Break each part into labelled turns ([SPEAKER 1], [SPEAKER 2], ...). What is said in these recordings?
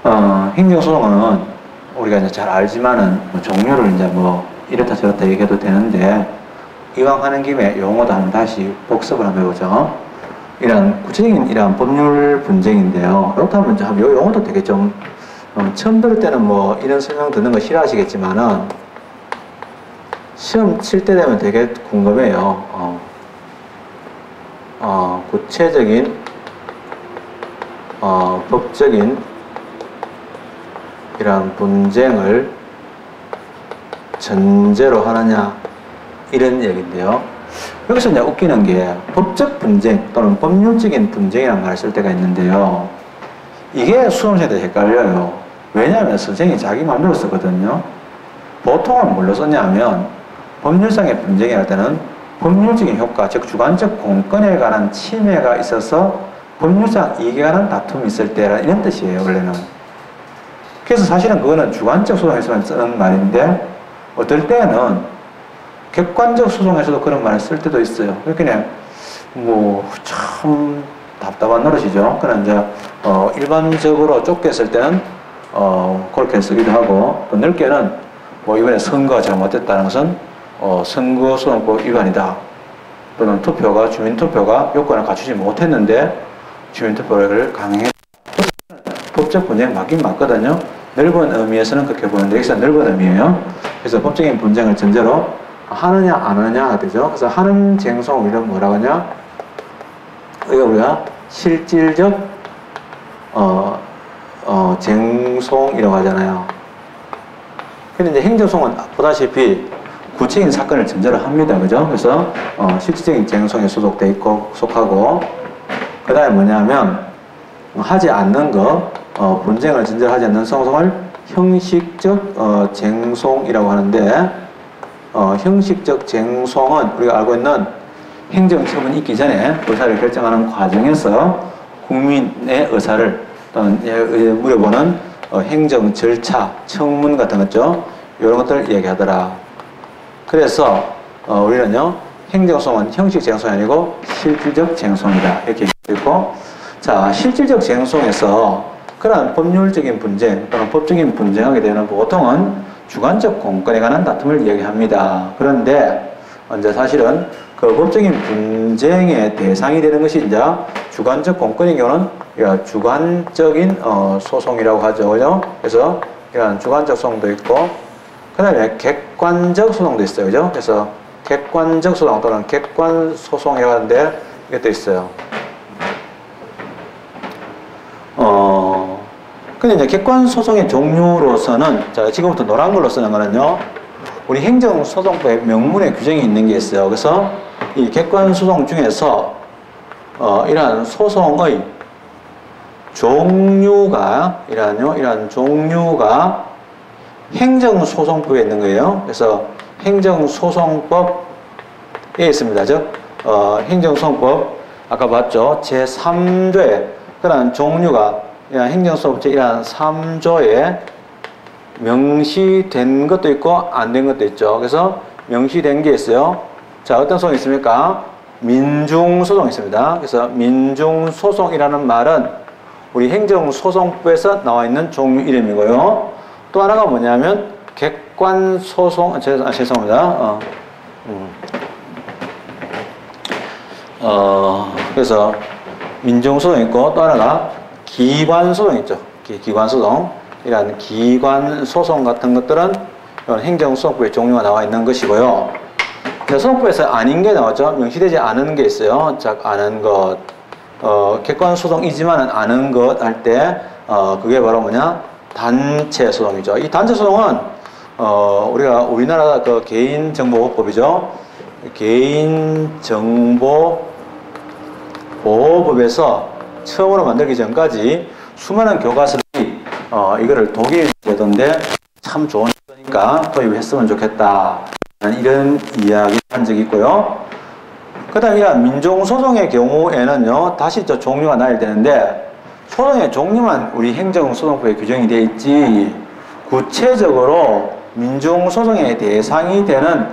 [SPEAKER 1] 행정소송은 우리가 이제 잘 알지만은 뭐 종류를 이제 뭐 이렇다 저렇다 얘기해도 되는데 이왕 하는 김에 용어도 한번 다시 복습을 한번 해보죠. 이런 구체적인 이런 법률 분쟁인데요. 그렇다면 이제 요 용어도 되게 좀 처음 들을 때는 뭐 이런 설명 듣는 거 싫어하시겠지만은 시험 칠 때 되면 되게 궁금해요. 구체적인 법적인 이런 분쟁을 전제로 하느냐 이런 얘기인데요. 여기서 이제 웃기는 게 법적 분쟁 또는 법률적인 분쟁이라는 말을 쓸 때가 있는데요. 이게 수험생한테 헷갈려요. 왜냐하면 선생님이 자기 마음대로 쓰거든요. 보통은 뭘로 썼냐면 법률상의 분쟁이랄 때는 법률적인 효과, 즉 주관적 공권에 관한 침해가 있어서 법률상 이익에 관한 다툼이 있을 때라 이런 뜻이에요, 원래는. 그래서 사실은 그거는 주관적 소송에서만 쓰는 말인데 어떨 때는 객관적 소송에서도 그런 말을 쓸 때도 있어요. 그러니까 뭐 참 답답한 노릇이죠. 그러나 이제 일반적으로 좁게 쓸 때는 그렇게 쓰기도 하고 또 넓게는 뭐 이번에 선거가 잘못됐다는 것은 선거소송법 위반이다. 또는 주민투표가 요건을 갖추지 못했는데 주민투표를 강행했다. 법적 분쟁 맞긴 맞거든요. 넓은 의미에서는 그렇게 보는데 여기서 넓은 의미예요. 그래서 법적인 분쟁을 전제로 하느냐 안 하느냐가 되죠. 그래서 하는 쟁송 이런 뭐라고 하냐? 이거 우리가 실질적 쟁송이라고 하잖아요. 근데 이제 행정송은 보다시피 구체적인 사건을 전제로 합니다. 그죠? 그래서 실질적인 쟁송에 속하고 그 다음에 뭐냐면 하지 않는 거 분쟁을 전제로 하지 않는 소송을 형식적 쟁송이라고 하는데 형식적 쟁송은 우리가 알고 있는 행정처분이 있기 전에 의사를 결정하는 과정에서 국민의 의사를 또는 물어보는 행정 절차, 청문 같은 거죠. 이런 것들을 얘기하더라. 그래서 우리는요 행정소송은 형식 쟁송이 아니고 실질적 쟁송이다 이렇게 얘기했고, 자 실질적 쟁송에서 그러한 법률적인 분쟁 또는 법적인 분쟁하게 되는 보통은 주관적 공권에 관한 다툼을 이야기합니다. 그런데 이제 사실은 그 법적인 분쟁의 대상이 되는 것이 이제 주관적 공권의 경우는 주관적인 소송이라고 하죠. 그죠? 그래서 이런 주관적 소송도 있고 그 다음에 객관적 소송도 있어요. 그죠? 그래서 객관적 소송 또는 객관 소송이라고 하는데 이것도 있어요. 근데 이제 객관 소송의 종류로서는 자, 지금부터 노란 걸로 쓰는 거는요. 우리 행정소송법에 명문의 규정이 있는 게 있어요. 그래서 이 객관 소송 중에서 이러한 소송의 종류가 이러한 종류가 행정소송법에 있는 거예요. 그래서 행정소송법에 있습니다. 즉 행정소송법 아까 봤죠. 제3조에 그러한 종류가 이러한 행정소송법 이러한 3조에 명시된 것도 있고 안 된 것도 있죠. 그래서 명시된 게 있어요. 자, 어떤 소송이 있습니까? 민중소송이 있습니다. 그래서 민중소송이라는 말은 우리 행정소송법에서 나와 있는 종류 이름이고요. 또 하나가 뭐냐면 객관소송, 죄송합니다. 그래서 민중소송이 있고 또 하나가 기관소송이 있죠. 기관소송. 이런 기관소송 같은 것들은 행정소송법의 종류가 나와 있는 것이고요. 소송법에서 아닌 게 나왔죠. 명시되지 않은 게 있어요. 자, 아는 것. 객관소송이지만은 아는 것 할 때, 그게 바로 뭐냐? 단체소송이죠. 이 단체소송은, 우리가 우리나라 그 개인정보보호법이죠. 개인정보보호법에서 처음으로 만들기 전까지 수많은 교과서들이 이거를 독일 제도인데 참 좋은 거니까 도입했으면 좋겠다. 이런 이야기 한 적이 있고요. 그 다음에 민중소송의 경우에는요, 다시 저 종류가 나열되는데, 소송의 종류만 우리 행정소송법에 규정이 되어 있지, 구체적으로 민중소송의 대상이 되는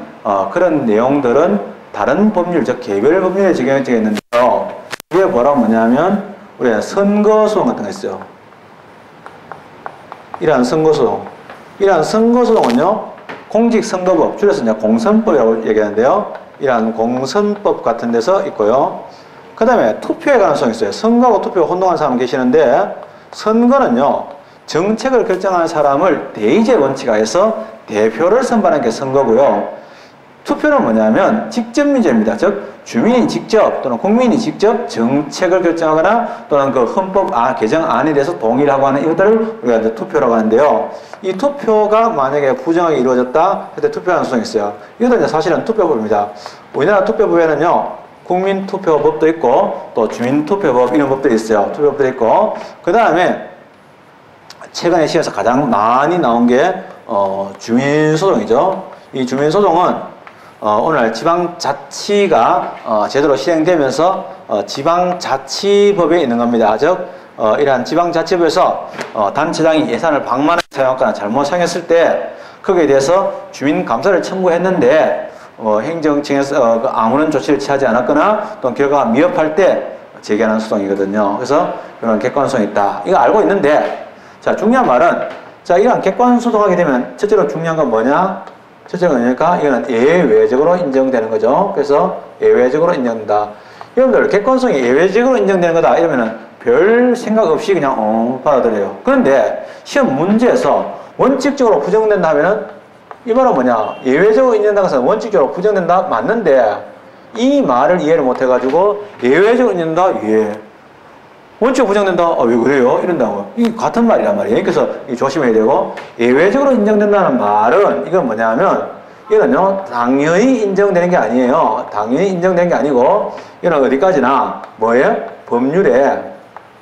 [SPEAKER 1] 그런 내용들은 다른 법률, 즉 개별 법률에 적용되어 있는데요. 그게 뭐냐면, 우리가 선거소송 같은 거 있어요. 이러한 선거소송. 이러한 선거소송은요, 공직선거법, 줄여서 이제 공선법이라고 얘기하는데요. 이러한 공선법 같은 데서 있고요. 그 다음에 투표에 관한 소송이 있어요. 선거하고 투표가 혼동하는 사람 계시는데, 선거는요, 정책을 결정하는 사람을 대의제 원칙하에서 대표를 선발하는 게 선거고요. 투표는 뭐냐면 직접 민주입니다. 즉 주민이 직접 또는 국민이 직접 정책을 결정하거나 또는 그 헌법 개정안에 대해서 동의를 하고 하는 이것들을 우리가 이제 투표라고 하는데요. 이 투표가 만약에 부정하게 이루어졌다 그때 투표하는 소송이 있어요. 이것도 이제 사실은 투표법입니다. 우리나라 투표법에는요, 국민투표법도 있고 또 주민투표법 이런 법들이 있어요. 투표법도 있고 그 다음에 최근에 시에서 가장 많이 나온 게 주민소송이죠. 이 주민소송은 오늘 지방자치가 제대로 실행되면서 지방자치법에 있는 겁니다. 즉 이러한 지방자치법에서 단체장이 예산을 100만 원 사용하거나 잘못 사용했을 때 거기에 대해서 주민감사를 청구했는데 행정청에서 아무런 조치를 취하지 않았거나 또 결과가 미흡할 때 제기하는 소송이거든요. 그래서 이런 객관성이 있다. 이거 알고 있는데 자, 중요한 말은 자, 이러한 객관소송하게 되면 첫째로 중요한 건 뭐냐? 첫째가 뭐냐니까 이거는 예외적으로 인정되는 거죠. 그래서 예외적으로 인정된다. 여러분들 객관성이 예외적으로 인정되는 거다 이러면은 별 생각 없이 그냥 받아들여요. 그런데 시험 문제에서 원칙적으로 부정된다 하면은 이 말은 뭐냐? 예외적으로 인정된다고 해서 원칙적으로 부정된다 맞는데 이 말을 이해를 못 해가지고 예외적으로 인정된다 예. 원칙 부정된다? 왜 그래요? 이런다고. 이 같은 말이란 말이에요. 그래서 조심해야 되고, 예외적으로 인정된다는 말은, 이건 뭐냐면, 이거는요, 당연히 인정되는 게 아니에요. 당연히 인정되는 게 아니고, 이건 어디까지나, 뭐예요? 법률에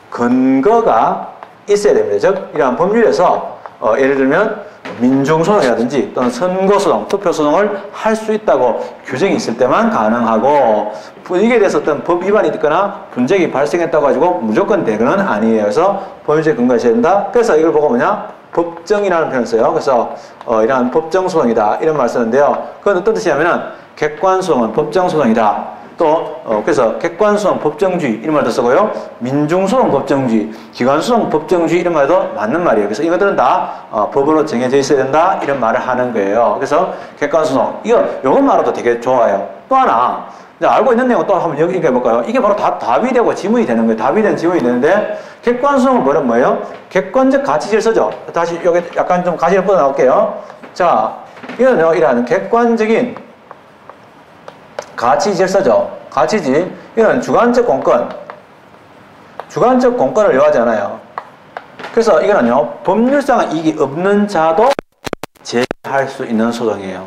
[SPEAKER 1] 근거가 있어야 됩니다. 즉, 이러한 법률에서, 예를 들면, 민중소송이라든지 또는 선거소송, 투표소송을 할 수 있다고 규정이 있을 때만 가능하고 이게 대해서 어떤 법 위반이 있거나 분쟁이 발생했다고 가지고 무조건 대거는 아니에요. 그래서 법률적 근거가 있어야 된다. 그래서 이걸 보고 뭐냐? 법정이라는 표현을 써요. 그래서 이러한 법정소송이다 이런 말을 쓰는데요. 그건 어떤 뜻이냐면은 객관소송은 법정소송이다. 또 그래서 객관소송 법정주의 이런 말도 쓰고요. 민중소송 법정주의, 기관소송 법정주의 이런 말도 맞는 말이에요. 그래서 이것들은 다 법으로 정해져 있어야 된다 이런 말을 하는 거예요. 그래서 객관소송 이건 말도 되게 좋아요. 또 하나 알고 있는 내용 또 한번 여기 해볼까요? 이게 바로 답이 되고 지문이 되는 거예요. 답이 되는 지문이 되는데 객관소송은 뭐예요? 객관적 가치 질서죠. 다시 여기 약간 좀 가시를 뻗어 나올게요. 자, 이거는요, 이러한 객관적인 가치 질서죠. 가치지. 이건 주관적 공권. 주관적 공권을 요하잖아요. 그래서 이거는요, 법률상 이익이 없는 자도 제기할 수 있는 소송이에요.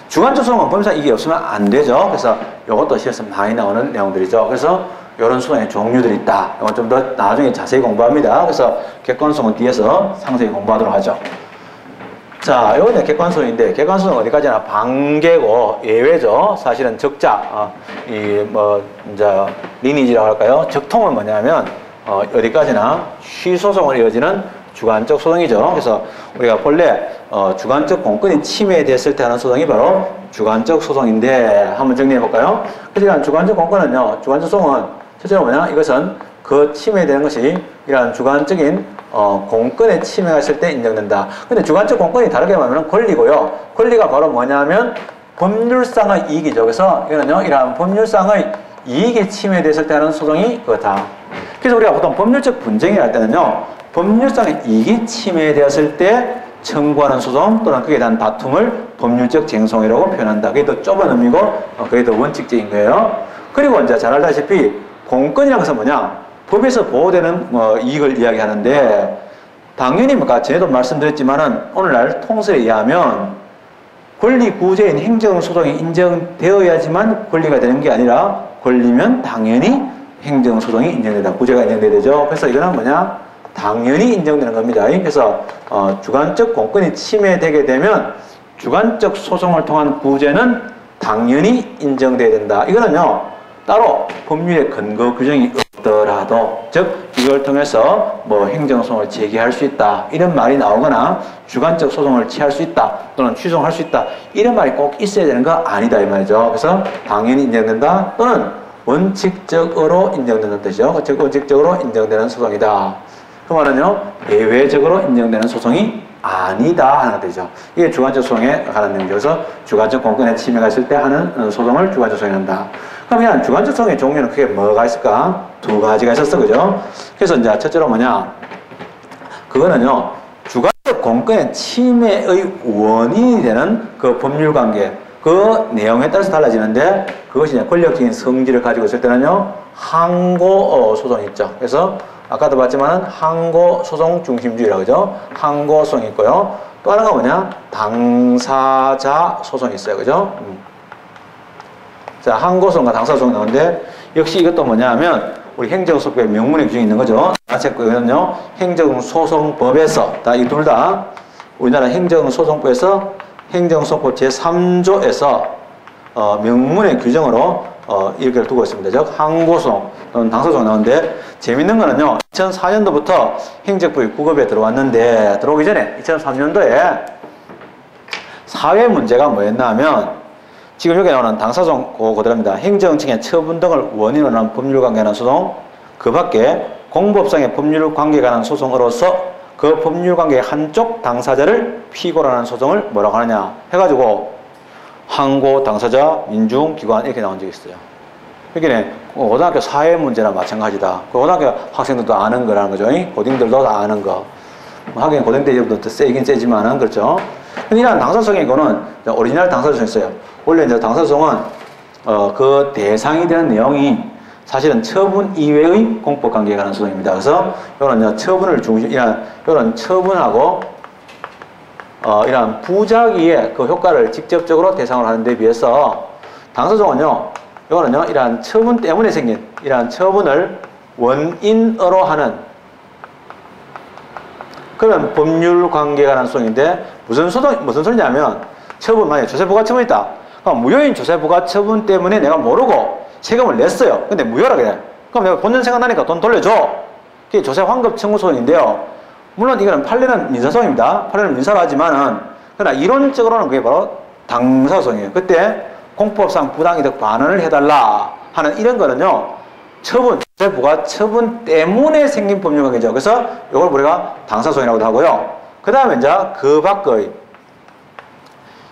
[SPEAKER 1] 주관적 소송은 법률상 이익이 없으면 안 되죠. 그래서 이것도 시에서 많이 나오는 내용들이죠. 그래서 이런 소송의 종류들이 있다. 이건 좀 더 나중에 자세히 공부합니다. 그래서 객관소송은 뒤에서 상세히 공부하도록 하죠. 자, 요거는 객관소송인데, 객관소송은 어디까지나 반개고 예외죠. 사실은 적자, 이제, 리니지라고 할까요? 적통은 뭐냐면, 어디까지나 쉬소송을 이어지는 주관적 소송이죠. 그래서 우리가 본래, 주관적 공권이 침해됐을 때 하는 소송이 바로 주관적 소송인데, 한번 정리해 볼까요? 그러니까 주관적 공권은요, 주관적 소송은 첫째로 뭐냐? 이것은 그 침해되는 것이 이러한 주관적인 공권에 침해가 있을 때 인정된다. 근데 주관적 공권이 다르게 말하면 권리고요. 권리가 바로 뭐냐면 법률상의 이익이죠. 그래서 이거는요, 이러한 법률상의 이익이 침해됐을 때 하는 소송이 그렇다. 그래서 우리가 보통 법률적 분쟁이라 할 때는요, 법률상의 이익이 침해되었을 때 청구하는 소송 또는 그에 대한 다툼을 법률적 쟁송이라고 표현한다. 그게 더 좁은 의미고 그게 더 원칙적인 거예요. 그리고 이제 잘 알다시피 공권이라는 것은 뭐냐? 법에서 보호되는 이익을 이야기하는데 당연히 전에도 말씀드렸지만은 오늘날 통설에 의하면 권리 구제인 행정소송이 인정되어야지만 권리가 되는 게 아니라 권리면 당연히 행정소송이 인정된다. 구제가 인정돼야 되죠. 그래서 이거는 뭐냐? 당연히 인정되는 겁니다. 그래서 주관적 공권이 침해되게 되면 주관적 소송을 통한 구제는 당연히 인정돼야 된다. 이거는요, 따로 법률의 근거 규정이 없더라도, 즉 이걸 통해서 행정소송을 제기할 수 있다 이런 말이 나오거나 주관적 소송을 취할 수 있다 또는 취소할 수 있다 이런 말이 꼭 있어야 되는 거 아니다 이 말이죠. 그래서 당연히 인정된다 또는 원칙적으로 인정되는 뜻이죠. 즉 원칙적으로 인정되는 소송이다. 그 말은요, 예외적으로 인정되는 소송이 아니다 하는 거죠. 이게 주관적 소송에 관한 내용이죠. 그래서 주관적 공권의 침해가 있을 때 하는 소송을 주관적 소송이 한다. 그러면 주관적 소송의 종류는 크게 뭐가 있을까? 두 가지가 있었어, 그죠? 그래서 이제 첫째로 뭐냐? 그거는요, 주관적 공권의 침해의 원인이 되는 그 법률 관계, 그 내용에 따라서 달라지는데, 그것이 이제 권력적인 성질을 가지고 있을 때는요, 항고 소송이 있죠. 그래서 아까도 봤지만 항고 소송 중심주의라고 그죠? 항고 소송이 있고요. 또 하나가 뭐냐? 당사자 소송이 있어요. 그죠? 자, 항고 소송과 당사자 소송이 나오는데, 역시 이것도 뭐냐 하면 우리 행정소송법의 명문의 규정이 있는 거죠. 이거는요, 행정소송법에서, 이 둘 다 우리나라 행정소송법에서 행정소송법 제3조에서 명문의 규정으로 이렇게 두고 있습니다. 즉, 항고소송 또는 당사소송 나오는데, 재밌는 거는요, 2004년도부터 행정법이 구급에 들어왔는데, 들어오기 전에 2003년도에 사회 문제가 뭐였나 하면, 지금 여기 나오는 당사소송 그대로입니다. 행정청의 처분 등을 원인으로 한 법률관계에 관한 소송, 그 밖에 공법상의 법률관계에 관한 소송으로서 그 법률관계의 한쪽 당사자를 피고로 하는 소송을 뭐라고 하느냐 해가지고 항고, 당사자, 민중기관 이렇게 나온 적이 있어요. 그러니까 고등학교 사회 문제나 마찬가지다. 고등학교 학생들도 아는 거라는 거죠. 고딩들도 다 아는 거. 하긴 고등 때부터 세긴 세지만은 그렇죠. 근데 이런 당사소송의 이거는 오리지널 당사소송이 있어요. 원래 이제 당사소송은 그 대상이 되는 내용이 사실은 처분 이외의 공법관계에 관한 소송입니다. 그래서 이거는 처분을 이런 처분하고 이런 부작위의 그 효과를 직접적으로 대상으로 하는 데 비해서 당사소송은요, 이거는요, 이러한 처분 때문에 생긴 이러한 처분을 원인으로 하는 그런 법률 관계에 관한 소송인데, 무슨 소리냐면, 처분, 만약에 조세부가처분이 있다. 그럼 무효인 조세부가처분 때문에 내가 모르고 세금을 냈어요. 근데 무효라 그래. 그럼 내가 본전 생각나니까 돈 돌려줘. 그게 조세환급 청구 소송인데요. 물론 이거는 판례는 민사소송입니다. 판례는 민사로 하지만은, 그러나 이론적으로는 그게 바로 당사소송이에요. 그때 공법상 부당이득 반환을 해달라 하는 이런 거는요, 조세부가처분 때문에 생긴 법률관계죠. 그래서 이걸 우리가 당사소송이라고도 하고요. 그 다음에 이제 그 밖의,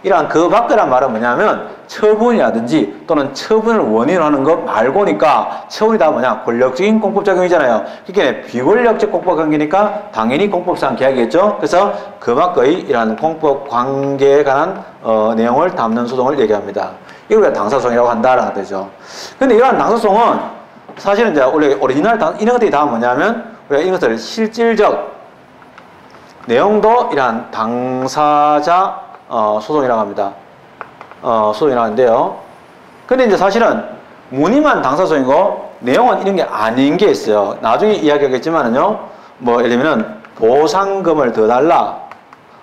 [SPEAKER 1] 이러한 그 밖이란 말은 뭐냐면 처분이라든지 또는 처분을 원인으로 하는 것 말고니까, 처분이 다 뭐냐? 권력적인 공법작용이잖아요. 그러니까 비권력적 공법관계니까 당연히 공법상 계약이겠죠. 그래서 그 밖의 이러한 공법관계에 관한 내용을 담는 소송을 얘기합니다. 이걸 우리가 당사소송이라고 한다라는 뜻이죠. 근데 이러한 당사소송은 사실은 이제 원래 오리지널 이런 것들이 다 뭐냐면, 우리가 이것을 실질적 내용도 이러한 당사자 소송이라고 합니다. 소송이라고 하는데요. 근데 이제 사실은 문의만 당사소송이고 내용은 이런 게 아닌 게 있어요. 나중에 이야기하겠지만은요, 뭐 예를 들면 보상금을 더 달라,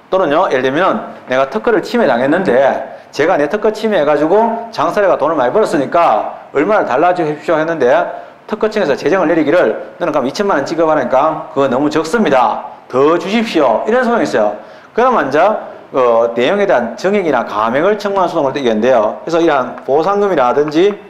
[SPEAKER 1] 또는요, 예를 들면 내가 특허를 침해당했는데 제가 내 특허 침해해가지고 장사래가 돈을 많이 벌었으니까 얼마를 달라주십시오 했는데, 특허청에서 재정을 내리기를 너는 그럼 2천만 원 지급하니까 그거 너무 적습니다, 더 주십시오, 이런 소송이 있어요. 그러면 이제 내용에 대한 정액이나 감액을 청구하는 소송을 떼겠는데요. 그래서 이러한 보상금이라든지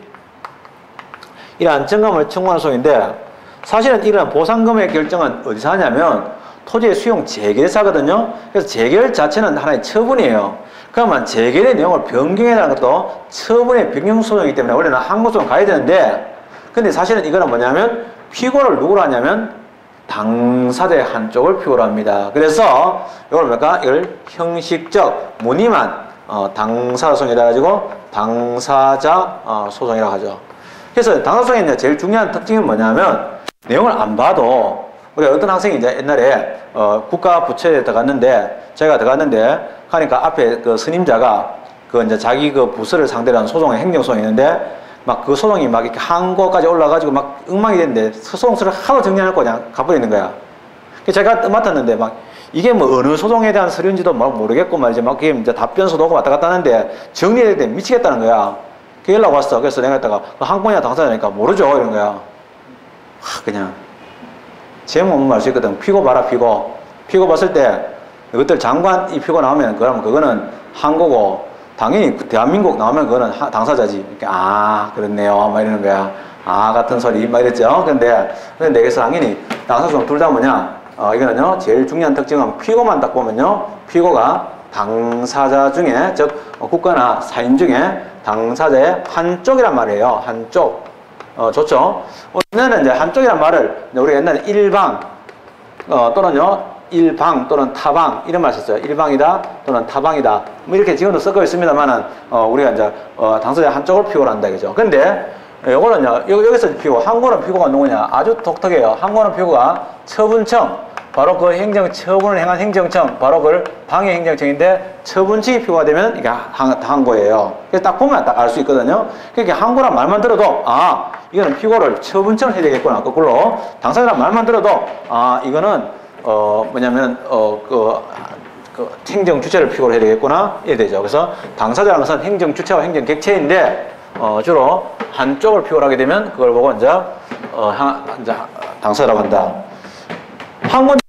[SPEAKER 1] 이러한 증감을 청구하는 소송인데, 사실은 이러한 보상금의 결정은 어디서 하냐면 토지의 수용 재결에서 하거든요. 그래서 재결 자체는 하나의 처분이에요. 그러면 재결의 내용을 변경해라는 것도 처분의 변경 소송이기 때문에 원래는 항고소송 가야 되는데, 근데 사실은 이거는 뭐냐면 피고를 누구로 하냐면 당사자의 한쪽을 피고로 합니다. 그래서 이걸 뭐랄까? 이걸 형식적 문의만 당사자 소송이라 가지고 당사자 소송이라고 하죠. 그래서 당사소송의 이제 제일 중요한 특징은 뭐냐면, 내용을 안 봐도, 우리 어떤 학생이 이제 옛날에 국가 부처에 들어갔는데, 제가 들어갔는데 하니까 앞에 그 스님자가 그 이제 자기 그 부서를 상대로 한 소송의 행정소송이 있는데, 막 그 소송이 막 이렇게 항고까지 올라가지고 막 엉망이 됐는데 소송서를 하도 정리해놓고 그냥 가버리는 거야. 제가 맡았는데 막 이게 뭐 어느 소송에 대한 서류인지도 막 모르겠고 말이지, 막 그게 이제 답변서도 오고 왔다 갔다 하는데 정리해야 돼 미치겠다는 거야. 그 연락 왔어. 그래서 내가 했다가 항고냐 당사자니까 모르죠 이런 거야. 그냥 제목 없는 말 수 있거든. 피고 봐라 피고. 피고 봤을 때 이것들 장관 이 피고 나오면 그러면 그거는 항고고, 당연히 대한민국 나오면 그거는 당사자지. 아 그렇네요 막 이러는 거야. 아 같은 소리 막 이랬죠. 근데 내게서 당연히 당사소송 둘 다 뭐냐, 이거는요, 제일 중요한 특징은 피고만 딱 보면요, 피고가 당사자 중에, 즉, 국가나 사인 중에 당사자의 한쪽이란 말이에요. 한쪽. 좋죠? 우리는 이제 한쪽이란 말을, 우리가 옛날에 일방, 또는요, 일방 또는 타방, 이런 말 썼어요. 일방이다 또는 타방이다. 뭐 이렇게 지금도 섞여 있습니다만은, 우리가 이제, 당사자 한쪽을 피고를 한다, 그죠? 근데, 요거는요, 여기서 피고, 한국어는 피고가 누구냐? 아주 독특해요. 한국어는 피고가 처분청, 바로 그 행정 처분을 행한 행정청, 바로 그걸 방해 행정청인데 처분청이 피고가 되면 이게 항고예요. 그래서 딱 보면 딱 알 수 있거든요. 그러니까 항고란 말만 들어도 이거는 피고를 처분청을 해야 되겠구나. 거꾸로 당사자란 말만 들어도 이거는 뭐냐면 그 행정 주체를 피고를 해야 되겠구나 이래 되죠. 그래서 당사자라는 것은 행정 주체와 행정 객체인데 주로 한쪽을 피고를 하게 되면 그걸 보고 이제 당사자라고 한다.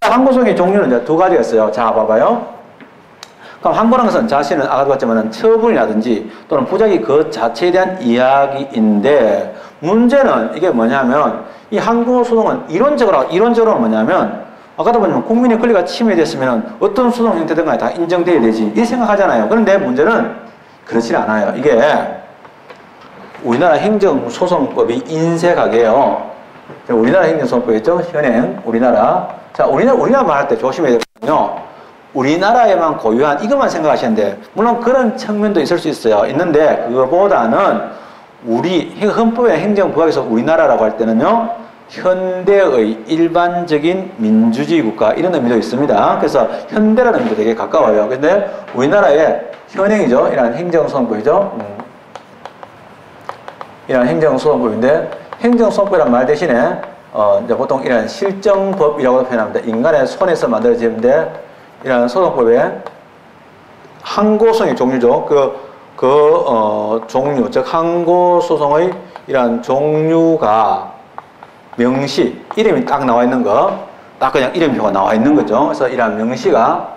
[SPEAKER 1] 항고성의 종류는 이제 두 가지가 있어요. 자, 봐봐요. 그럼 항고라는 것은 자신은 아까도 봤지만 처분이라든지 또는 부작위 그 자체에 대한 이야기인데 문제는 이게 뭐냐면 이 항고소송은 이론적으로 뭐냐면 아까도 보면 국민의 권리가 침해됐으면 어떤 소송 형태든 간에 다 인정돼야 되지 이렇게 생각하잖아요. 그런데 문제는 그렇지 않아요. 이게 우리나라 행정소송법이 인색하게요. 우리나라 행정소송법이 있죠? 현행 우리나라. 자, 우리나라 말할 때 조심해야 되거든요. 우리나라에만 고유한 이것만 생각하시는데 물론 그런 측면도 있을 수 있어요. 있는데 그거보다는 우리 헌법의 행정부학에서 우리나라라고 할 때는요. 현대의 일반적인 민주주의 국가 이런 의미도 있습니다. 그래서 현대라는 의미도 되게 가까워요. 근데 우리나라의 현행이죠. 이런 행정소송법이죠. 이런 행정소송법인데 행정소송법이란 말 대신에 이제 보통 이런 실정법이라고 표현합니다. 인간의 손에서 만들어지는데 이런 소송법의 항고성의 종류죠. 종류, 즉 항고소송의 이런 종류가 명시, 이름이 딱 나와 있는 거, 딱 그냥 이름표가 나와 있는 거죠. 그래서 이런 명시가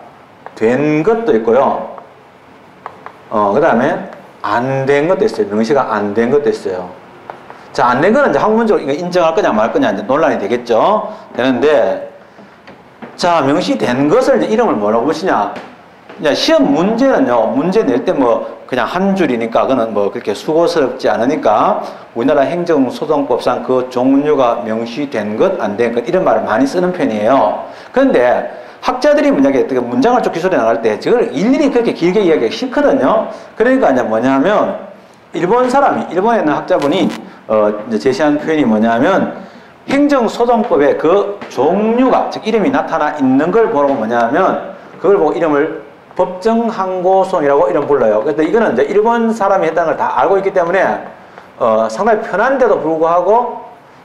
[SPEAKER 1] 된 것도 있고요. 그 다음에 안 된 것도 있어요. 명시가 안 된 것도 있어요. 자, 안 된 거는 이제 학문적으로 이거 인정할 거냐 말 거냐 이제 논란이 되겠죠. 되는데, 자, 명시된 것을 이제 이름을 뭐라고 보시냐. 이제 시험 문제는요, 문제 낼 때 뭐 그냥 한 줄이니까 그거는 뭐 그렇게 수고스럽지 않으니까 우리나라 행정소송법상 그 종류가 명시된 것, 안 된 것 이런 말을 많이 쓰는 편이에요. 그런데 학자들이 만약에 문장을 쭉 기술해 나갈 때 저걸 일일이 그렇게 길게 이야기하기 싫거든요. 그러니까 이제 뭐냐면 일본에 있는 학자분이 이제 제시한 표현이 뭐냐면 행정소송법의 그 종류가 즉 이름이 나타나 있는 걸 보고 뭐냐면 그걸 보고 이름을 법정항고소송이라고 이름 불러요. 근데 이거는 이제 일본 사람이 했다는 걸 다 알고 있기 때문에 상당히 편한데도 불구하고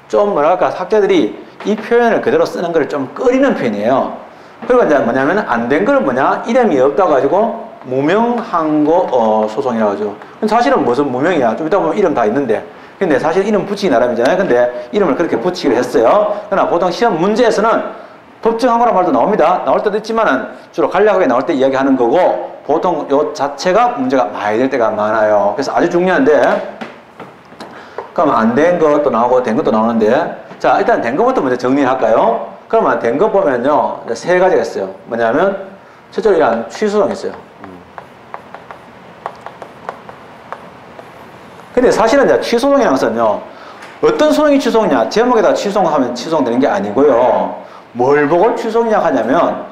[SPEAKER 1] 좀 뭐랄까 학자들이 이 표현을 그대로 쓰는 걸 좀 꺼리는 편이에요. 그리고 이제 뭐냐면 안 된 걸 뭐냐 이름이 없다 가지고 무명항고 소송이라고 하죠. 사실은 무슨 무명이야. 좀 이따 보면 이름 다 있는데. 근데 사실 이름 붙이기 나름이잖아요. 근데 이름을 그렇게 붙이기로 했어요. 그러나 보통 시험 문제에서는 법정항고란 말도 나옵니다. 나올 때도 있지만은 주로 간략하게 나올 때 이야기하는 거고 보통 요 자체가 문제가 많이 될 때가 많아요. 그래서 아주 중요한데 그럼 안 된 것도 나오고 된 것도 나오는데 자, 일단 된 것부터 먼저 정리할까요? 그러면 된 것 보면요. 세 가지가 있어요. 뭐냐면 첫째로 이런 취소송이 있어요. 근데 사실은 이제 취소송이라는 것은요. 어떤 소송이 취소냐? 제목에다 취소하면 취소되는 게 아니고요. 뭘 보고 취소냐 하냐면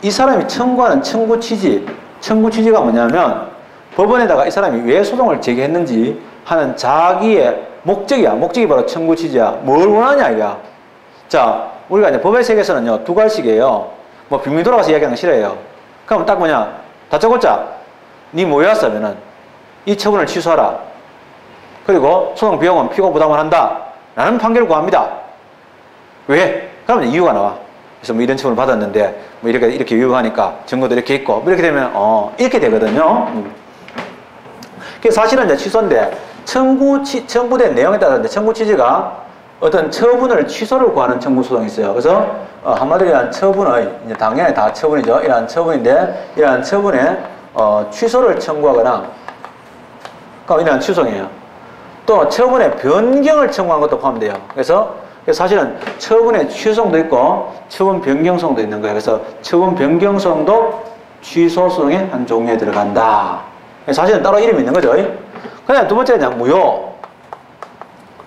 [SPEAKER 1] 이 사람이 청구하는 청구 취지가 뭐냐면 법원에다가 이 사람이 왜 소송을 제기했는지 하는 자기의 목적이야. 목적이 바로 청구 취지야. 뭘 원하냐 이거야. 자, 우리가 이제 법의 세계에서는요 두 가지씩이에요. 뭐 빙빙 돌아가서 이야기하는 거 싫어해요. 그럼 딱 뭐냐? 다짜고짜 니 뭐해 왔으면은 이 처분을 취소하라. 그리고 소송 비용은 피고 부담을 한다. 라는 판결을 구합니다. 왜? 그러면 이유가 나와. 그래서 뭐 이런 처분을 받았는데 뭐 이렇게 유효하니까 증거도 이렇게 있고 뭐 이렇게 되면 이렇게 되거든요. 그래서 사실은 이제 취소인데 청구된 내용에 따라서 청구 취지가 어떤 처분을 취소를 구하는 청구 소송이 있어요. 그래서 한마디로 이런 처분의 이제 당연히 다 처분이죠. 이러한 처분인데 이러한 처분에 취소를 청구하거나 그럼 이러한 취소송이에요. 또 처분의 변경을 청구한 것도 포함돼요. 그래서 그래서 사실은 처분의 취소성도 있고 처분 변경성도 있는 거예요. 그래서 처분 변경성도 취소성의 한 종류에 들어간다. 사실은 따로 이름이 있는 거죠. 그다음 두 번째는 그냥 무효.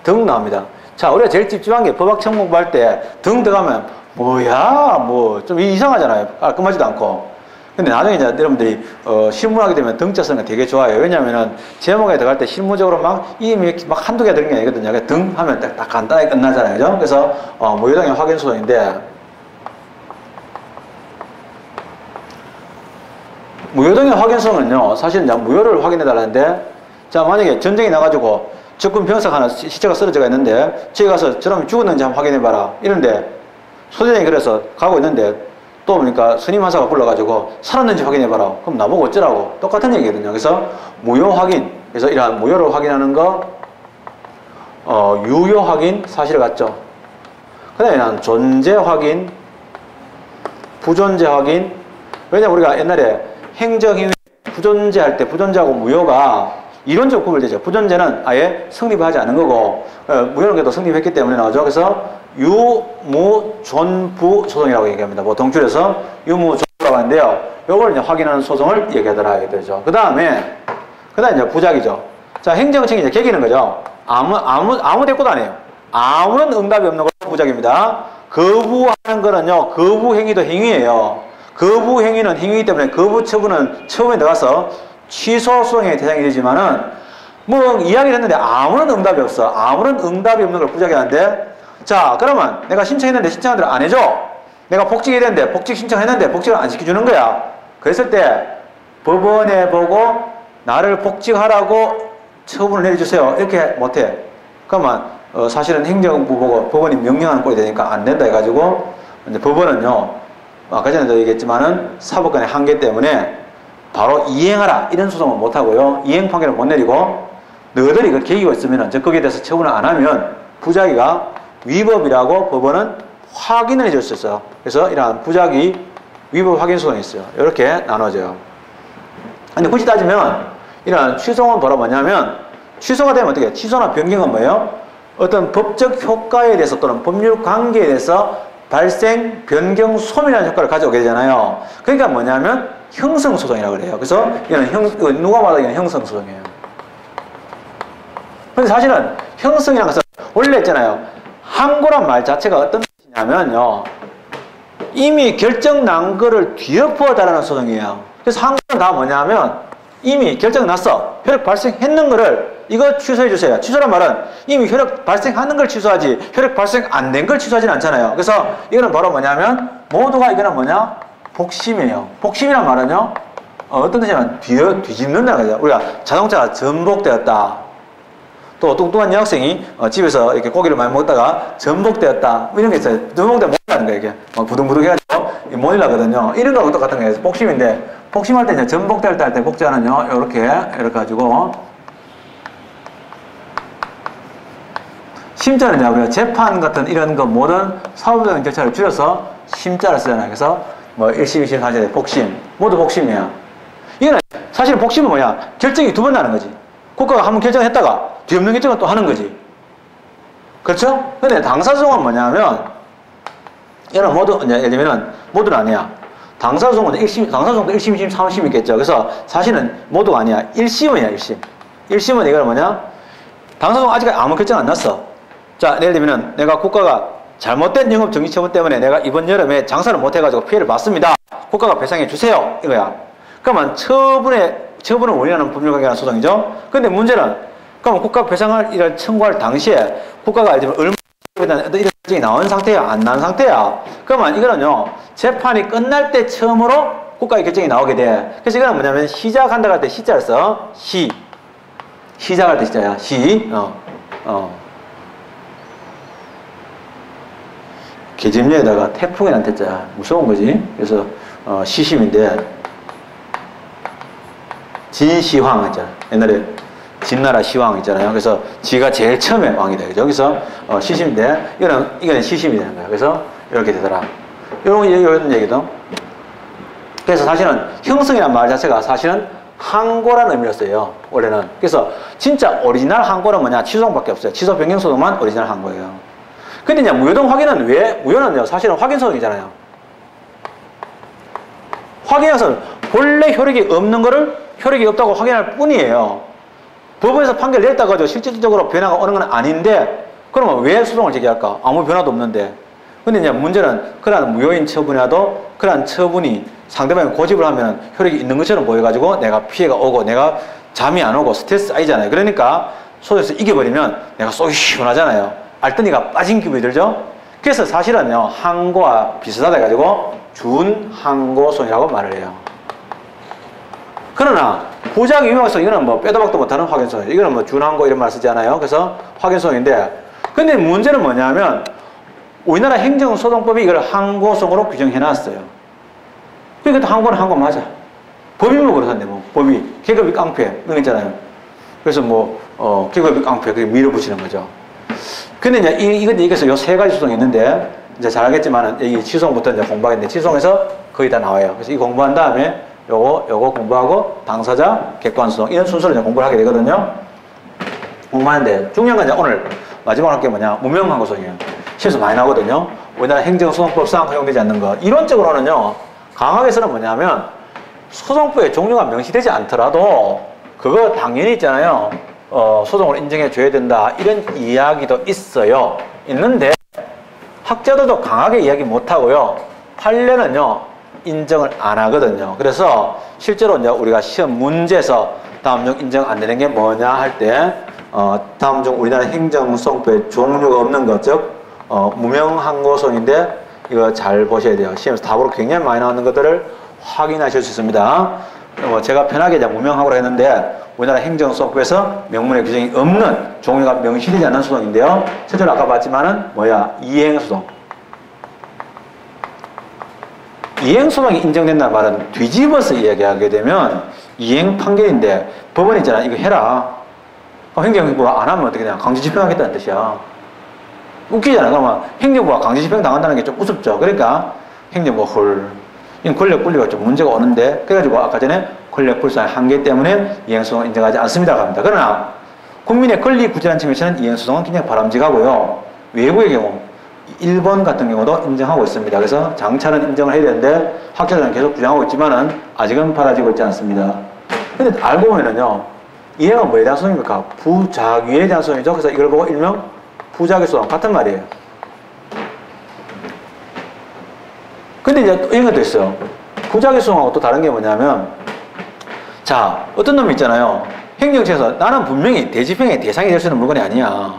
[SPEAKER 1] 등 나옵니다. 자, 우리가 제일 찝찝한 게 법학 처음 공부할 때 등 들어가면 뭐야 뭐 좀 이상하잖아요. 깔끔하지도 않고. 근데 나중에 이제 여러분들이 실무하게 되면 등자 쓰는 거 되게 좋아요. 왜냐면은 제목에 들어갈 때 실무적으로 막 이름이 막 한두 개 들은 게 아니거든요. 등 하면 딱 간단하게 끝나잖아요. 그죠? 그래서 무효등의 확인 소송인데 무효등의 확인 소송은요. 사실 이제 무효를 확인해 달라는데 자, 만약에 전쟁이 나가지고 적군 병사가 하나 시체가 쓰러져가 있는데 저기 가서 저놈이 죽었는지 한번 확인해 봐라. 이런데 소대장이 그래서 가고 있는데 또 보니까 스님 하사가 불러가지고 살았는지 확인해봐라. 그럼 나보고 어쩌라고. 똑같은 얘기거든요. 그래서 무효 확인. 그래서 이러한 무효를 확인하는 거, 유효 확인, 사실 같죠. 그 다음에 존재 확인, 부존재 확인. 왜냐면 우리가 옛날에 행정행위 부존재할 때 부존재하고 무효가 이론적으로 구별되죠. 부존재는 아예 성립을 하지 않은 거고, 무효는 그래도 성립했기 때문에 나오죠. 그래서 유무존부 소송이라고 얘기합니다. 보통 줄여서 유무존부라고 하는데요. 요걸 이제 확인하는 소송을 얘기하더라 되죠. 그 다음에 이제 부작이죠. 자, 행정청이 이제 개기는 거죠. 아무 대꾸도 안 해요. 아무런 응답이 없는 걸 부작입니다. 거부하는 거는요, 거부 행위도 행위예요. 거부 행위는 행위이기 때문에 거부 처분은 처분에 들어가서 취소 소송의 대상이 되지만은 뭐 이야기를 했는데 아무런 응답이 없어. 아무런 응답이 없는 걸 부작이하는데 자, 그러면 내가 신청했는데 신청한 대로 안 해줘. 내가 복직해야 되는데 복직 신청했는데 복직을 안 시켜주는 거야. 그랬을 때 법원에 보고 나를 복직하라고 처분을 내려주세요. 이렇게 못해. 그러면 사실은 행정부 보고 법원이 명령하는 꼴이 되니까 안 된다 해가지고 이제 법원은요, 아까 전에도 얘기했지만은 사법권의 한계 때문에 바로 이행하라 이런 소송은 못하고요, 이행 판결을 못 내리고 너희들이 그 계기가 있으면은 거기에 대해서 처분을 안 하면 부작위가 위법이라고 법원은 확인을 해줄 수 있어요. 그래서 이러한 부작위 위법 확인 소송이 있어요. 이렇게 나눠져요. 근데 굳이 따지면 이러한 취소는 바로 뭐냐면 취소가 되면 어떻게 해요? 취소나 변경은 뭐예요? 어떤 법적 효과에 대해서 또는 법률 관계에 대해서 발생, 변경, 소멸하는 효과를 가져오게 되잖아요. 그러니까 뭐냐면 형성소송이라고 그래요. 그래서 이거는 누가 봐도 이건 형성소송이에요. 근데 사실은 형성이라는 것은 원래 있잖아요. 항고란 말 자체가 어떤 뜻이냐면요, 이미 결정 난 거를 뒤엎어 달라는 소송이에요. 그래서 항고는 다 뭐냐면 이미 결정 났어. 효력 발생했는 거를 이거 취소해 주세요. 취소란 말은 이미 효력 발생하는 걸 취소하지 효력 발생 안 된 걸 취소하지는 않잖아요. 그래서 이거는 바로 뭐냐면 모두가 이거는 뭐냐? 복심이에요. 복심이란 말은요, 어떤 뜻이냐면 뒤집는다는 거죠. 우리가 자동차가 전복되었다. 또 뚱뚱한 여학생이 집에서 이렇게 고기를 많이 먹다가 전복되었다. 이런 게 있어요. 전복되면 못 가는 거예요. 이게 부둥부둥 해가지고 못 일하거든요. 이런 거하고 똑같은 거예요. 복심인데, 복심할 때 이제 전복될 때 할 때 복자는요, 이렇게 가지고 심자는요, 우리가 재판 같은 이런 거 모든 사법적인 절차를 줄여서 심자를 쓰잖아요. 그래서 뭐 1심, 2심, 4심, 복심 모두 복심이에요. 이거는 사실 복심은 뭐야? 결정이 두 번 나는 거지. 국가가 한 번 결정했다가 뒤엎는 결정을 또 하는 거지. 그렇죠? 근데 당사소송은 뭐냐면 얘는 모두 이제 예를 들면 모두는 아니야. 당사소송은 1심, 당사소송도 1심, 2심, 3심 있겠죠. 그래서 사실은 모두가 아니야. 1심이야, 1심. 1심은 이걸 뭐냐? 당사소송 아직 아무 결정 안 났어. 자, 예를 들면 내가 국가가 잘못된 영업 정지 처분 때문에 내가 이번 여름에 장사를 못 해가지고 피해를 봤습니다. 국가가 배상해 주세요. 이거야. 그러면 처분을 원인하는 법률관계라는 소송이죠. 근데 문제는 그러면 국가 배상을 이런 청구할 당시에 국가가 예를 들면 얼마 이런 결정이 나온 상태야, 안 나온 상태야. 그러면 이거는요, 재판이 끝날 때 처음으로 국가의 결정이 나오게 돼. 그래서 이거는 뭐냐면 시작한다고 할 때 시자를 써. 시작할 때 시자야. 계집녀에다가 태풍이란 태자 무서운 거지. 그래서 시심인데 진시황 있잖아. 옛날에 진나라 시황 있잖아요. 그래서 지가 제일 처음에 왕이 되죠. 여기서 시심인데 이거는 시심이 되는 거야. 그래서 이렇게 되더라. 이런 얘기도. 그래서 사실은 형성이라는 말 자체가 사실은 항고라는 의미를 써요. 원래는. 그래서 진짜 오리지널 항고는 뭐냐? 취소송밖에 없어요. 취소 변경 소송만 오리지널 항고예요. 근데 이제 무효동 확인은 왜, 무효는요, 사실은 확인소송이잖아요. 확인해서 본래 효력이 없는 거를 효력이 없다고 확인할 뿐이에요. 법원에서 판결을 냈다고 가지고 실질적으로 변화가 오는 건 아닌데, 그러면 왜 소송을 제기할까? 아무 변화도 없는데. 근데 이제 문제는 그러한 무효인 처분이라도 그러한 처분이 상대방이 고집을 하면 효력이 있는 것처럼 보여가지고 내가 피해가 오고 내가 잠이 안 오고 스트레스 쌓이잖아요. 그러니까 소송에서 이겨버리면 내가 속이 시원하잖아요. 알더니가 빠진 기분이 들죠? 그래서 사실은요, 항고와 비슷하다 해가지고 준항고소송이라고 말을 해요. 그러나 부작위 위반소 이거는 뭐 빼도 박도 못하는 확인소송, 이거는 뭐 준항고 이런 말 쓰지 않아요. 그래서 확인소송인데, 근데 문제는 뭐냐면 우리나라 행정소송법이 이걸 항고소송으로 규정해놨어요. 그러니까 항고는 항고 맞아. 법이 뭐 그렇던데 뭐 법이 계급이 깡패 이런 거 있잖아요. 그래서 뭐 계급이 깡패 그게 밀어붙이는 거죠. 근데 이제 이것은 요 세 가지 소송이 있는데 이제 잘 알겠지만은 이 취소부터 이제 공부하겠는데 취소에서 거의 다 나와요. 그래서 이 공부한 다음에 요거 공부하고 당사자 객관소송 이런 순서를 이제 공부를 하게 되거든요. 공부하는데 중요한 건 이제 오늘 마지막으로 할 게 뭐냐, 무명항고소송이에요. 시험에서 많이 나오거든요. 우리나라 행정소송법상 허용되지 않는 것. 이론적으로는요, 강하게서는 뭐냐면 소송법의 종류가 명시되지 않더라도 그거 당연히 있잖아요. 소송을 인정해 줘야 된다 이런 이야기도 있어요. 있는데 학자들도 강하게 이야기 못하고요, 판례는요 인정을 안 하거든요. 그래서 실제로 이제 우리가 시험 문제에서 다음 중 인정 안 되는 게 뭐냐 할 때 다음 중 우리나라 행정소송법에 종류가 없는 것, 즉 무명항고소송인데 이거 잘 보셔야 돼요. 시험에서 답으로 굉장히 많이 나오는 것들을 확인하실 수 있습니다. 제가 편하게 이제 무명항고로 했는데 우리나라 행정소송법에서 명문의 규정이 없는 종류가 명시되지 않는 소송인데요. 실제로 아까 봤지만은 이행소송. 이행소송이 인정된다는 말은 뒤집어서 이야기하게 되면 이행 판결인데 법원이 있잖아, 이거 해라. 행정부가 안 하면 어떻게 되냐, 강제집행하겠다는 뜻이야. 웃기잖아. 그러면 행정부가 강제집행 당한다는 게 좀 우습죠. 그러니까 행정부 이건 권력 분리가 좀 문제가 오는데, 그래가지고 아까 전에 권력 불사의 한계 때문에 이행소송을 인정하지 않습니다라고 합니다. 그러나 국민의 권리 구제라는 측면에서는 이행소송은 굉장히 바람직하고요. 외국의 경우 일본 같은 경우도 인정하고 있습니다. 그래서 장차는 인정을 해야 되는데 학자들은 계속 주장하고 있지만은 아직은 받아지고 있지 않습니다. 근데 알고 보면은요, 이행은 뭐에 대한 소송입니까? 부작위에 대한 소송이죠. 그래서 이걸 보고 일명 부작위 소송 같은 말이에요. 근데 이제 이런 것도 있어요. 부작위 소송하고 또 다른 게 뭐냐면, 자, 어떤 놈이 있잖아요. 행정처에서 나는 분명히 대집행의 대상이 될 수 있는 물건이 아니야.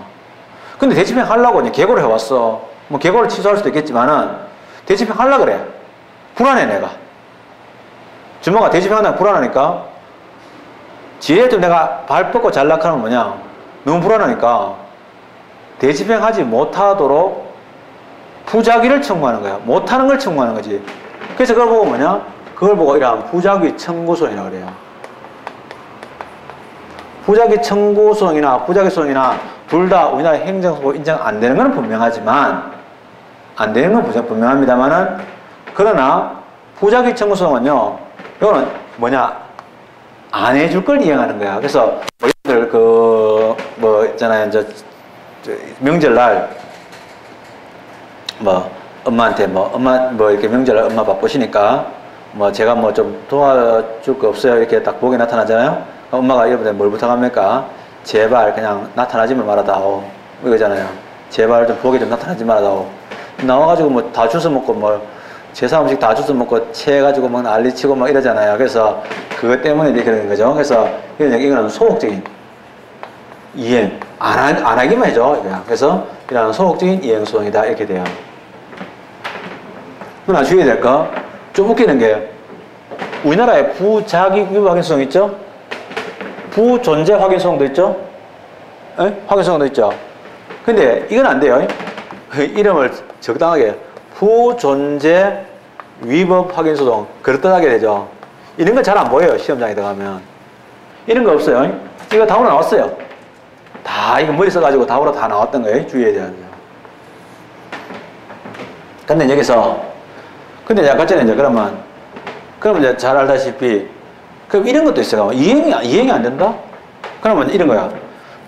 [SPEAKER 1] 근데 대집행 하려고 이제 계고를 해왔어. 뭐 계고를 취소할 수도 있겠지만은 대집행 하려고 그래. 불안해 내가. 주모가 대집행한다면 불안하니까, 지혜를 내가 발 뻗고 잘락하는 뭐냐, 너무 불안하니까 대집행하지 못하도록 부작위를 청구하는 거야. 못하는 걸 청구하는 거지. 그래서 그걸 보고 뭐냐, 그걸 보고 이러한 부작위 청구소송이라고 그래요. 부작위 청구소송이나 부작위 소송이나 둘 다 우리나라 행정소송 인정 안 되는 건 분명하지만, 안 되는 건 분명합니다만은, 그러나 부작위 청구소송은요, 이거는 뭐냐, 안 해줄 걸 이행하는 거야. 그래서 뭐 있잖아요, 명절날 엄마한테 이렇게 명절날 엄마 바쁘시니까 제가 좀 도와줄 거 없어요 이렇게 딱 보게 나타나잖아요. 엄마가 여러분들 뭘 부탁합니까? 제발 그냥 나타나지만 말아다오 이거잖아요. 제발 좀 보게 좀 나타나지 말아다오. 나와가지고 다 주워 먹고 제사 음식 다 주워 먹고 체해가지고 난리치고 이러잖아요. 그래서 그것 때문에 이제 그런 거죠. 그래서 이거는 소극적인 이행 안 하기만 해줘. 그래서 이런 소극적인 이행소송이다 이렇게 돼요. 그러나 주의해야 될 거, 좀 웃기는 게 우리나라에 부작위 확인소송 있죠? 부존재 확인소송도 있죠? 에? 확인소송도 있죠? 근데 이건 안 돼요. 이름을 적당하게 부존재 위법 확인소송 그렇듯하게 되죠. 이런 거 잘 안 보여요. 시험장에 들어가면 이런 거 없어요. 이거 답으로 나왔어요. 다 이거 머리 써가지고 답으로 다 나왔던 거예요. 주의해야 돼요. 근데 여기서 아까 전에 이제 그러면 이제 잘 알다시피 그럼 이런 것도 있어요. 이행이 안 된다? 그러면 이런 거야.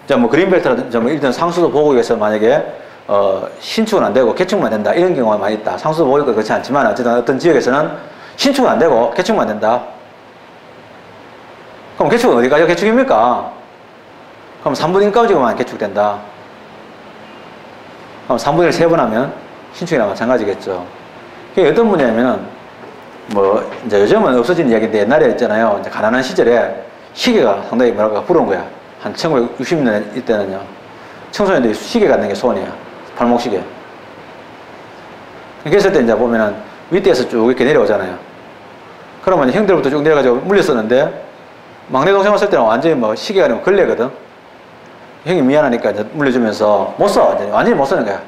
[SPEAKER 1] 자, 그린벨트라든지 일단 상수도 보고 위해서 만약에 신축은 안 되고 개축만 된다. 이런 경우가 많이 있다. 상수도 보니까 그렇지 않지만 어쨌든 어떤 지역에서는 신축은 안 되고 개축만 된다. 그럼 개축은 어디까지가 개축입니까? 그럼 3분의 1까지만 개축된다. 그럼 3분의 1 3번 하면 신축이랑 마찬가지겠죠. 그게 어떤 분야냐면은 뭐 이제 요즘은 없어진 이야기인데 옛날에 있잖아요. 이제 가난한 시절에 시계가 상당히 뭐랄까 부러운 거야. 한 1960년 이때는요. 청소년들이 시계 갖는 게 소원이야. 발목 시계. 그랬을 때 이제 보면은 밑에서 쭉 이렇게 내려오잖아요. 그러면 형들부터 쭉 내려가지고 물렸었는데 막내 동생 왔을 때는 완전히 뭐 시계가 아니면 걸레거든. 형이 미안하니까 이제 물려주면서 못 써. 완전히 못 쓰는 거야.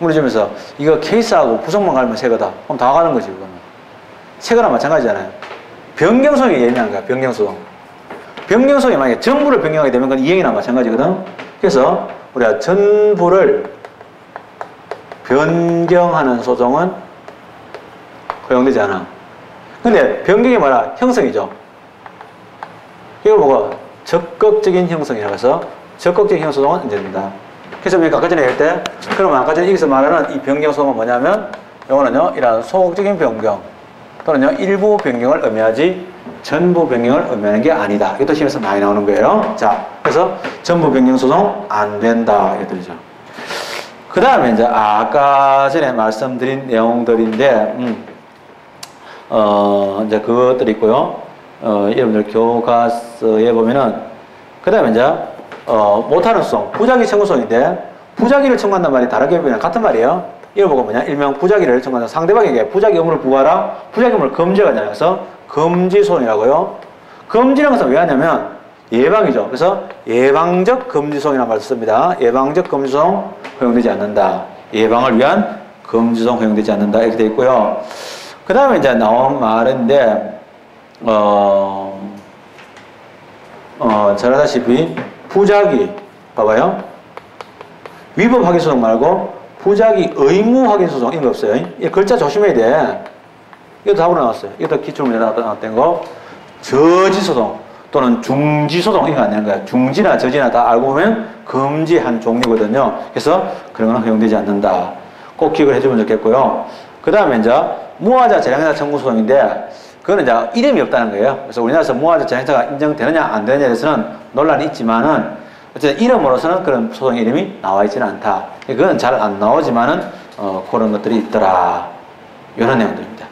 [SPEAKER 1] 물려주면서 이거 케이스하고 구성만 갈면 새 거다. 그럼 다 가는 거지, 그거는. 새 거랑 마찬가지잖아요. 변경성이 예민한 거야, 변경성. 변경성이 만약에 전부를 변경하게 되면 그건 이행이나 마찬가지거든. 그래서 우리가 전부를 변경하는 소송은 허용되지 않아. 근데 변경이 뭐라? 형성이죠. 이거 뭐가? 적극적인 형성이라고 해서 적극적인 형소송은 언제 된다. 그래서 우리가 아까 전에 얘기할 때, 그러면 아까 전에 여기서 말하는 이 변경소송은 뭐냐면, 이거는요, 이런 소극적인 변경, 또는요, 일부 변경을 의미하지, 전부 변경을 의미하는 게 아니다. 이것도 시험에서 많이 나오는 거예요. 자, 그래서 전부 변경 소송 안 된다. 이것들이죠. 그 다음에 이제 아까 전에 말씀드린 내용들인데, 이제 그것들이 있고요. 여러분들 교과서에 보면은, 그 다음에 이제, 못하는 소송, 부작위 청구소송인데, 부작위를 청구한단 말이 다르게 보면 같은 말이에요. 이걸 보고 뭐냐, 일명 부작위를 청구한다. 상대방에게 부작위 의무를 부과하라, 부작위 의무를 금지하잖아요. 그래서 금지소송이라고요. 금지라는 것은 왜 하냐면, 예방이죠. 그래서 예방적 금지소송이라는 말을 씁니다. 예방적 금지소송 허용되지 않는다. 예방을 위한 금지소송 허용되지 않는다. 이렇게 되어 있고요. 그 다음에 이제 나온 말인데, 잘 알다시피, 부작위, 봐봐요. 위법 확인 소송 말고, 부작위 의무 확인 소송, 이런 거 없어요. 이 글자 조심해야 돼. 이것도 답으로 나왔어요. 이것도 기출문제 나왔던 거. 저지 소송, 또는 중지 소송, 이거 안 되는 거야. 중지나 저지나 다 알고 보면 금지한 종류거든요. 그래서 그런 건 허용되지 않는다. 꼭 기억을 해주면 좋겠고요. 그 다음에 이제, 무화자 재량사 청구 소송인데, 그거는 이제 이름이 없다는 거예요. 그래서 우리나라에서 무화자 재량사가 인정되느냐 안 되느냐에 대해서는 논란이 있지만은 어쨌든 이름으로서는 그런 소송 이름이 나와 있지는 않다. 그건 잘 안 나오지만은 그런 것들이 있더라. 이런 내용들입니다.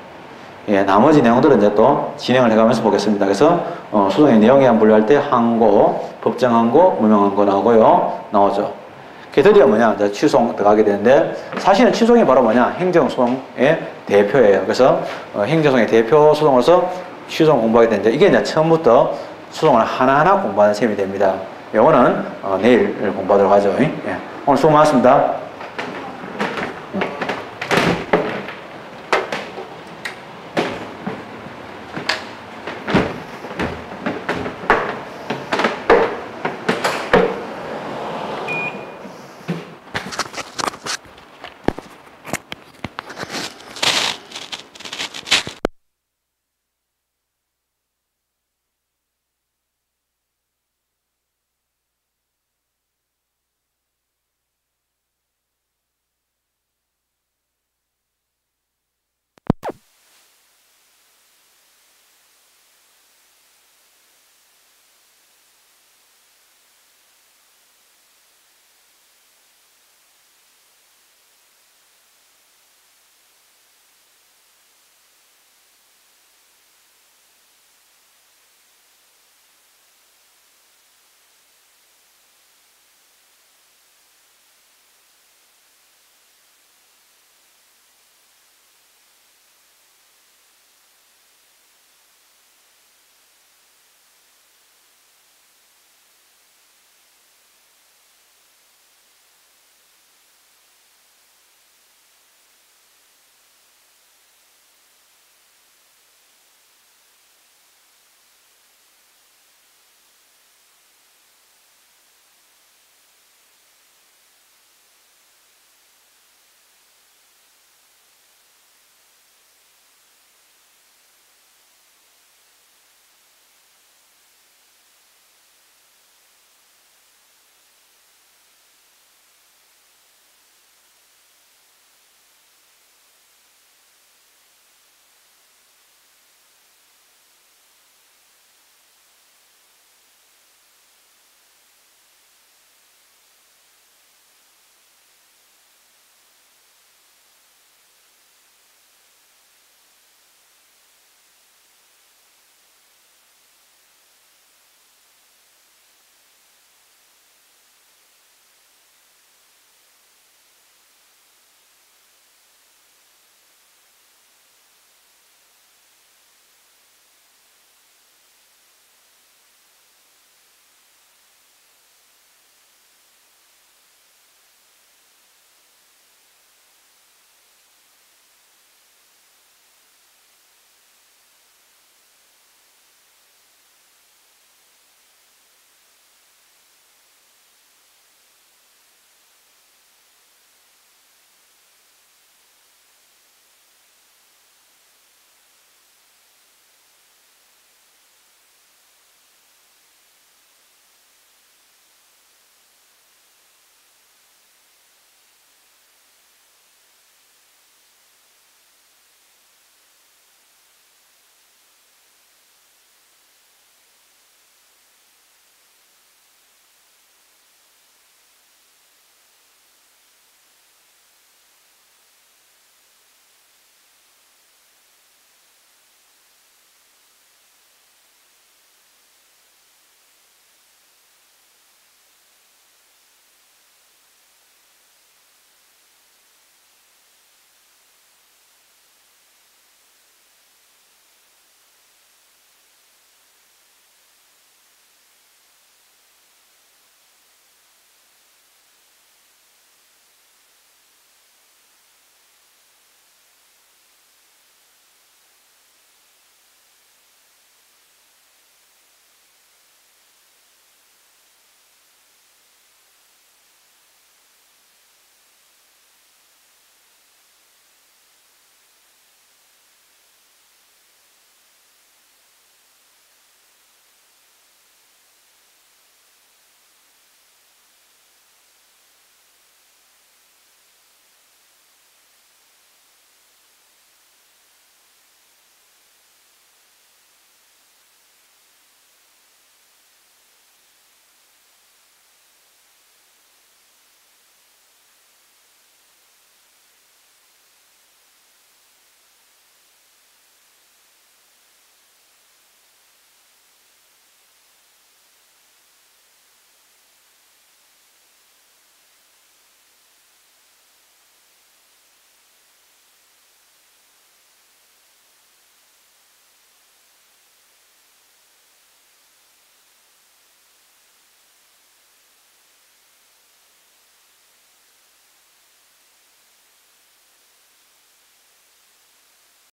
[SPEAKER 1] 예, 나머지 내용들은 이제 또 진행을 해가면서 보겠습니다. 그래서 소송의 내용에 한 분류할 때 항고, 법정항고, 무명항고 나오죠. 그게 드디어 뭐냐, 이제 취소송 들어가게 되는데, 사실은 취소송이 바로 뭐냐, 행정소송의 대표예요. 그래서 행정소송의 대표 소송으로서 취소송 공부하게 되는데, 이게 이제 처음부터 소송을 하나하나 공부하는 셈이 됩니다. 이거는 내일 공부하도록 하죠. 예. 오늘 수고 많았습니다.